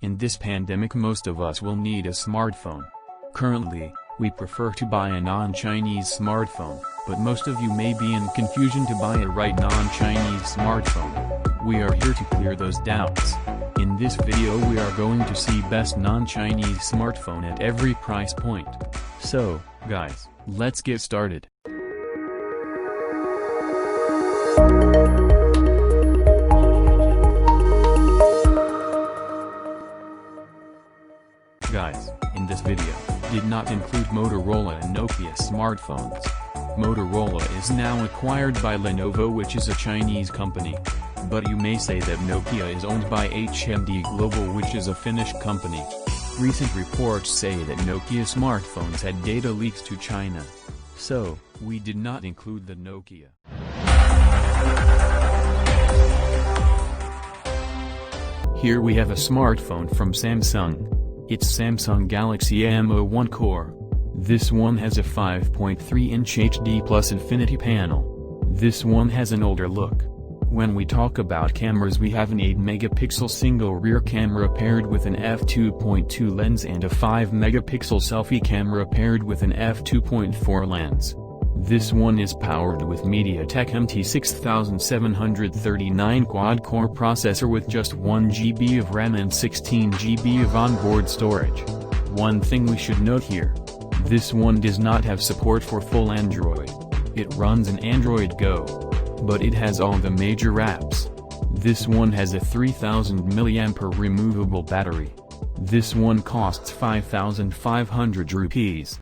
In this pandemic most of us will need a smartphone. Currently, we prefer to buy a non-Chinese smartphone, but most of you may be in confusion to buy a right non-Chinese smartphone. We are here to clear those doubts. In this video we are going to see best non-Chinese smartphone at every price point. So, guys, let's get started. Guys, in this video, did not include Motorola and Nokia smartphones. Motorola is now acquired by Lenovo, which is a Chinese company. But you may say that Nokia is owned by HMD Global, which is a Finnish company. Recent reports say that Nokia smartphones had data leaks to China. So, we did not include the Nokia. Here we have a smartphone from Samsung. It's Samsung Galaxy M01 Core. This one has a 5.3-inch HD Plus Infinity panel. This one has an older look. When we talk about cameras, we have an 8-megapixel single rear camera paired with an f2.2 lens and a 5-megapixel selfie camera paired with an f2.4 lens. This one is powered with MediaTek MT6739 quad-core processor with just 1 GB of RAM and 16 GB of onboard storage. One thing we should note here. This one does not have support for full Android. It runs an Android Go. But it has all the major apps. This one has a 3000 mAh removable battery. This one costs 5,500 rupees.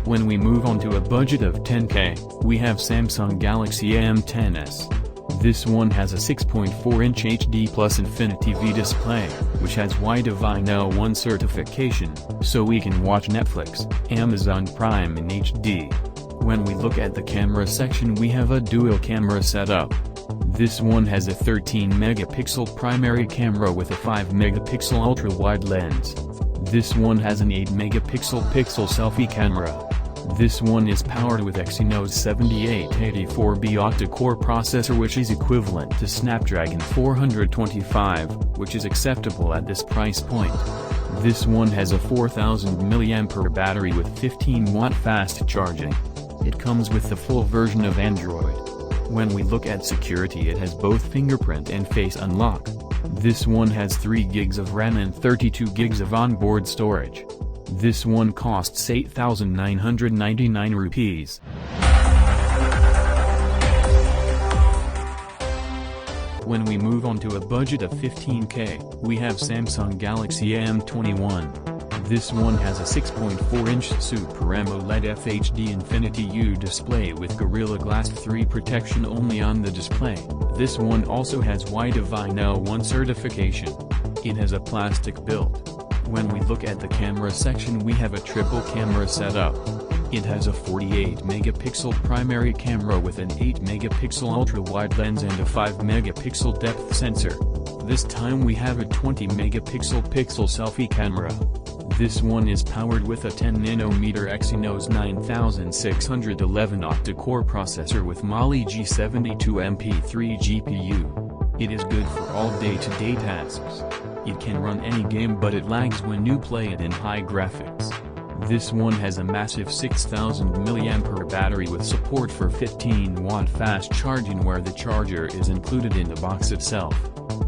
When we move on to a budget of 10K, we have Samsung Galaxy M10s. This one has a 6.4-inch HD Plus Infinity V display, which has Wi-Fi L1 certification, so we can watch Netflix, Amazon Prime in HD. When we look at the camera section, we have a dual camera setup. This one has a 13-megapixel primary camera with a 5-megapixel ultra-wide lens. This one has an 8-megapixel pixel selfie camera. This one is powered with Exynos 7884B octa-core processor, which is equivalent to Snapdragon 425, which is acceptable at this price point. This one has a 4000 mAh battery with 15-watt fast charging. It comes with the full version of Android. When we look at security, it has both fingerprint and face unlock. This one has 3 GB of RAM and 32 GB of onboard storage. This one costs 8,999 rupees. When we move on to a budget of 15K, we have Samsung Galaxy M21. This one has a 6.4-inch Super AMOLED FHD Infinity U display with Gorilla Glass 3 protection only on the display. This one also has Wi-Fi L1 certification. It has a plastic build. When we look at the camera section, we have a triple camera setup. It has a 48-megapixel primary camera with an 8-megapixel ultra-wide lens and a 5-megapixel depth sensor. This time we have a 20-megapixel pixel selfie camera. This one is powered with a 10nm Exynos 9611 octa-core processor with Mali G72MP3 GPU. It is good for all day-to-day tasks. It can run any game, but it lags when you play it in high graphics. This one has a massive 6000 mAh battery with support for 15-watt fast charging, where the charger is included in the box itself.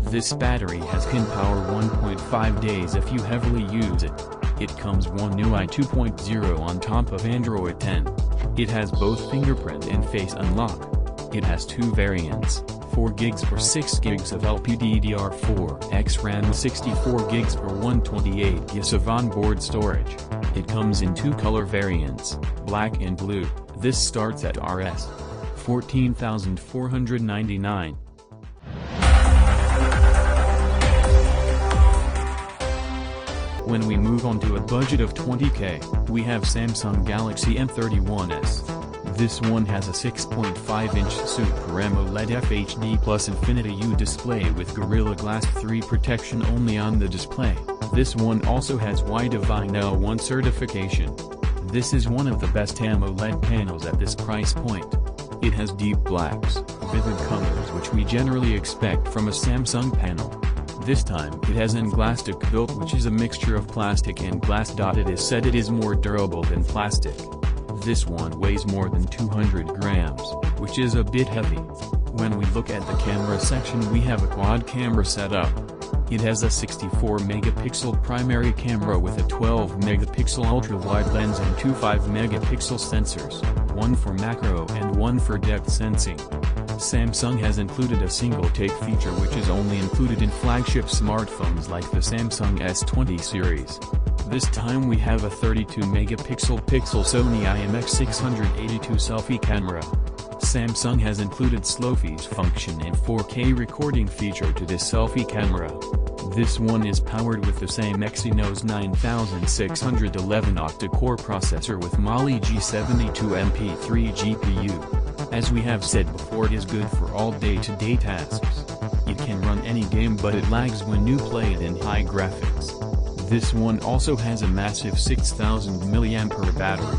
This battery can power 1.5 days if you heavily use it. It comes One UI 2.0 on top of Android 10. It has both fingerprint and face unlock. It has 2 variants. 4 GB for 6 GB of LPDDR4 X RAM, 64 GB for 128 GB of onboard storage. It comes in 2 color variants, black and blue. This starts at Rs. 14,499. When we move on to a budget of 20K, we have Samsung Galaxy M31s. This one has a 6.5-inch Super AMOLED FHD Plus Infinity U display with Gorilla Glass 3 protection only on the display. This one also has Wi-Fi L1 certification. This is one of the best AMOLED panels at this price point. It has deep blacks, vivid colors which we generally expect from a Samsung panel. This time it has an plastic built, which is a mixture of plastic and glass. It is said it is more durable than plastic. This one weighs more than 200 grams, which is a bit heavy. When we look at the camera section, we have a quad camera setup. It has a 64-megapixel primary camera with a 12-megapixel ultra-wide lens and two 5-megapixel sensors, one for macro and one for depth sensing. Samsung has included a single-take feature which is only included in flagship smartphones like the Samsung S20 series. This time we have a 32-megapixel Sony IMX682 selfie camera. Samsung has included slow-freeze function and 4K recording feature to this selfie camera. This one is powered with the same Exynos 9611 octa-core processor with Mali G72 MP3 GPU. As we have said before, it is good for all day-to-day tasks. It can run any game, but it lags when you play it in high graphics. This one also has a massive 6000 mAh battery.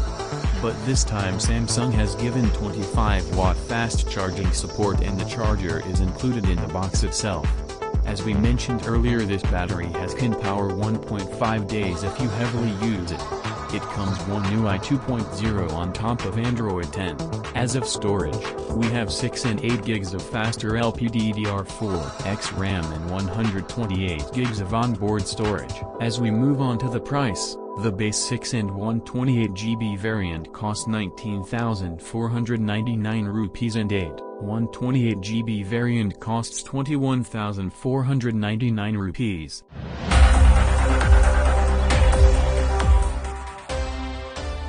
But this time Samsung has given 25-watt fast charging support, and the charger is included in the box itself. As we mentioned earlier, this battery can power 1.5 days if you heavily use it. It comes One UI 2.0 on top of Android 10. As of storage, we have 6 and 8 gigs of faster LPDDR4X RAM and 128 gigs of onboard storage. As we move on to the price, the base 6 and 128GB variant costs 19,499 rupees and 128GB variant costs 21,499 rupees.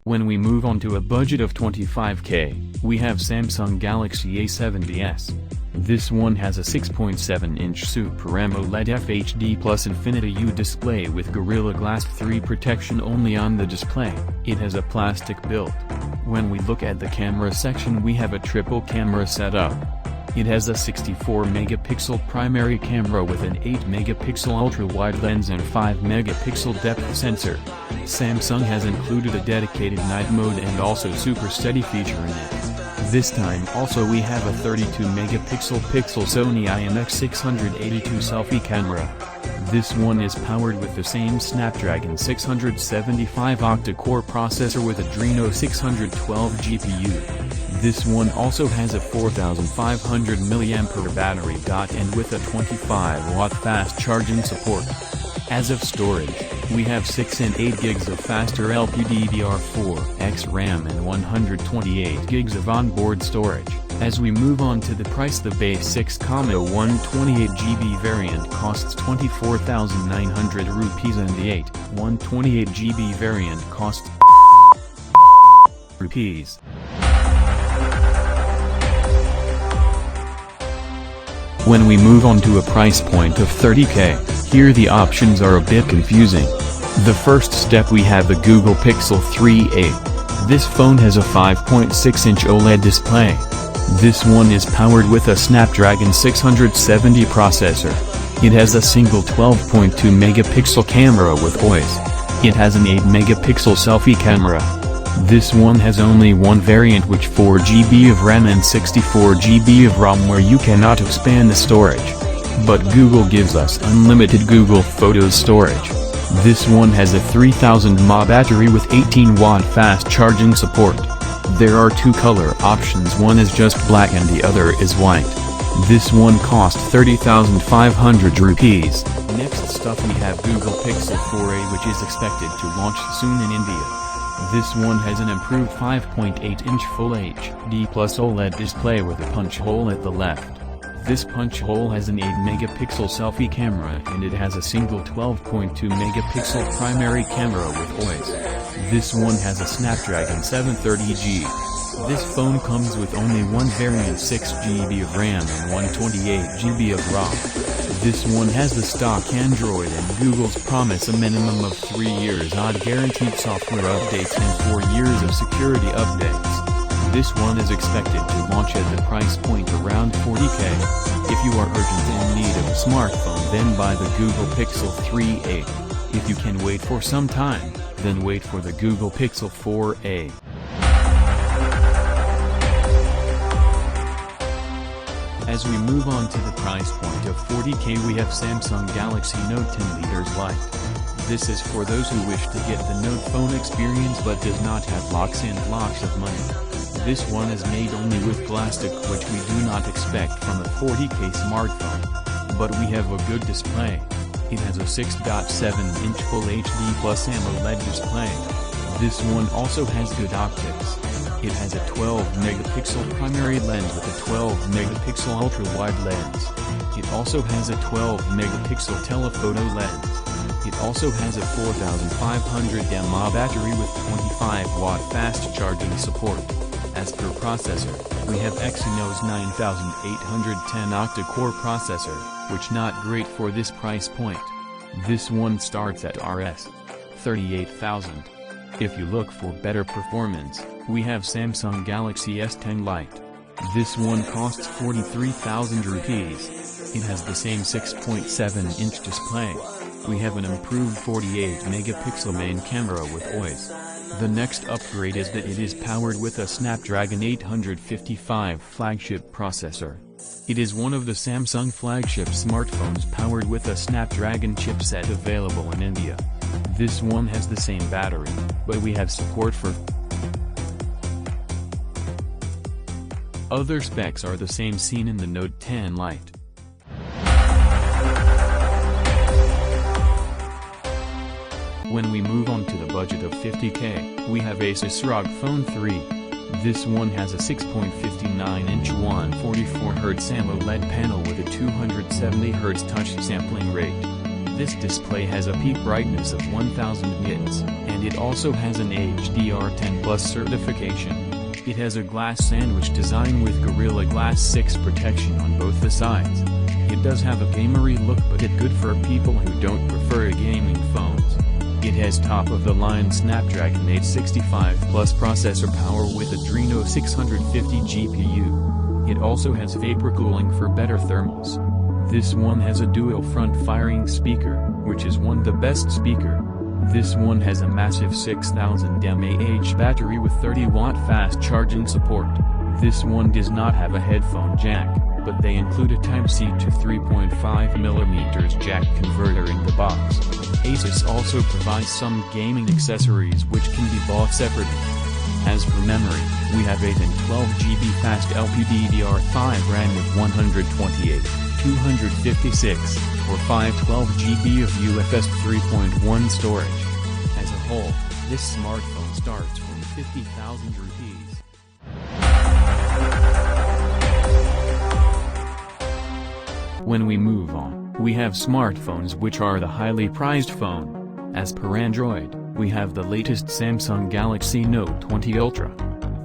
When we move on to a budget of 25K, we have Samsung Galaxy A70s. This one has a 6.7-inch Super AMOLED FHD Plus Infinity U display with Gorilla Glass 3 protection only on the display. It has a plastic build. When we look at the camera section, we have a triple camera setup. It has a 64-megapixel primary camera with an 8-megapixel ultra-wide lens and 5-megapixel depth sensor. Samsung has included a dedicated night mode and also super steady feature in it. This time also we have a 32-megapixel Sony IMX682 selfie camera. This one is powered with the same Snapdragon 675 octa-core processor with Adreno 612 GPU. This one also has a 4500 mAh battery and with a 25-watt fast charging support. As of storage, we have 6 and 8 gigs of faster LPDDR4X RAM and 128 gigs of onboard storage. As we move on to the price, the base 6,128GB variant costs 24,900 rupees and the 128GB variant costs rupees. When we move on to a price point of 30K, here the options are a bit confusing. The first step, we have the Google Pixel 3a. This phone has a 5.6-inch OLED display. This one is powered with a Snapdragon 670 processor. It has a single 12.2-megapixel camera with OIS. It has an 8-megapixel selfie camera. This one has only one variant, which 4GB of RAM and 64GB of ROM, where you cannot expand the storage. But Google gives us unlimited Google Photos storage. This one has a 3000 mAh battery with 18-watt fast charging support. There are two color options, one is just black and the other is white. This one cost 30,500 rupees. Next stuff, we have Google Pixel 4a, which is expected to launch soon in India. This one has an improved 5.8-inch Full HD Plus OLED display with a punch hole at the left. This punch hole has an 8-megapixel selfie camera, and it has a single 12.2-megapixel primary camera with OIS. This one has a Snapdragon 730G. This phone comes with only one variant, 6GB of RAM and 128GB of ROM. This one has the stock Android and Google's promise a minimum of 3 years odd guaranteed software updates and 4 years of security updates. This one is expected to launch at the price point around 40K. If you are urgent in need of a smartphone, then buy the Google Pixel 3a. If you can wait for some time, then wait for the Google Pixel 4a. As we move on to the price point of 40K, we have Samsung Galaxy Note 10 Lite. This is for those who wish to get the Note phone experience but does not have lots and lots of money. This one is made only with plastic, which we do not expect from a 40K smartphone. But we have a good display. It has a 6.7-inch Full HD Plus AMOLED display. This one also has good optics. It has a 12-megapixel primary lens with a 12-megapixel ultra-wide lens. It also has a 12-megapixel telephoto lens. It also has a 4500 mAh battery with 25-watt fast charging support. As per processor, we have Exynos 9810 octa-core processor, which not great for this price point. This one starts at Rs. 38,000. If you look for better performance, we have Samsung Galaxy S10 Lite. This one costs 43,000 rupees. It has the same 6.7-inch display. We have an improved 48-megapixel main camera with OIS. The next upgrade is that it is powered with a Snapdragon 855 flagship processor. It is one of the Samsung flagship smartphones powered with a Snapdragon chipset available in India. This one has the same battery, but we have support for other specs are the same seen in the Note 10 Lite. When we move on to the budget of 50K, we have Asus ROG Phone 3. This one has a 6.59-inch 144Hz AMOLED panel with a 270Hz touch sampling rate. This display has a peak brightness of 1000 nits, and it also has an HDR10+ certification. It has a glass sandwich design with Gorilla Glass 6 protection on both the sides. It does have a gamery look, but it's good for people who don't prefer gaming phones. It has top-of-the-line Snapdragon 865 Plus processor power with Adreno 650 GPU. It also has vapor cooling for better thermals. This one has a dual front-firing speaker, which is one of the best speaker. This one has a massive 6000 mAh battery with 30-watt fast charging support. This one does not have a headphone jack, but they include a Type-C to 3.5mm jack converter in the box. Asus also provides some gaming accessories which can be bought separately. As for memory, we have 8 and 12GB fast LPDDR5 RAM with 128, 256, or 512GB of UFS 3.1 storage. As a whole, this smartphone starts from 50,000 rupees. When we move on, we have smartphones which are the highly prized phone. As per Android, we have the latest Samsung Galaxy Note 20 Ultra.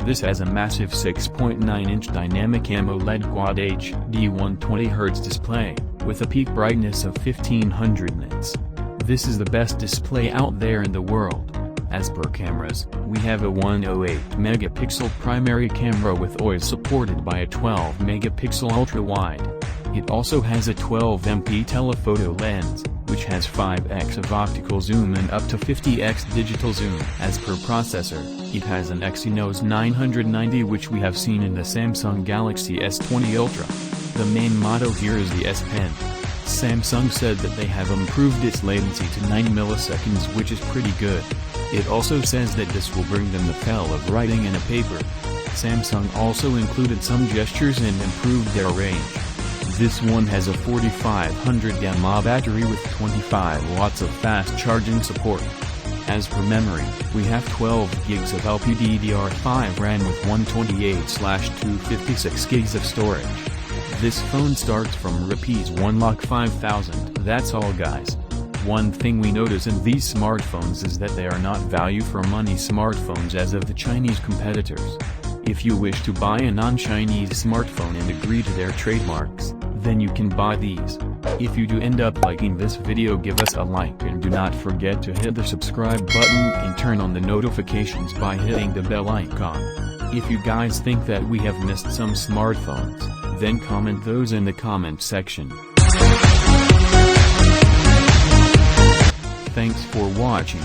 This has a massive 6.9-inch dynamic AMOLED Quad HD 120Hz display, with a peak brightness of 1500 nits. This is the best display out there in the world. As per cameras, we have a 108-megapixel primary camera with OIS supported by a 12-megapixel ultra-wide. It also has a 12MP telephoto lens, which has 5x of optical zoom and up to 50x digital zoom. As per processor, it has an Exynos 990 which we have seen in the Samsung Galaxy S20 Ultra. The main motto here is the S Pen. Samsung said that they have improved its latency to 9 milliseconds, which is pretty good. It also says that this will bring them the feel of writing in a paper. Samsung also included some gestures and improved their range. This one has a 4500 mAh battery with 25 watts of fast charging support. As for memory, we have 12 GB of LPDDR5 RAM with 128/256 GB of storage. This phone starts from Rs 1,05,000. That's all guys. One thing we notice in these smartphones is that they are not value for money smartphones as of the Chinese competitors. If you wish to buy a non-Chinese smartphone and agree to their trademarks, then you can buy these. If you do end up liking this video, give us a like and do not forget to hit the subscribe button and turn on the notifications by hitting the bell icon. If you guys think that we have missed some smartphones, then comment those in the comment section. Thanks for watching.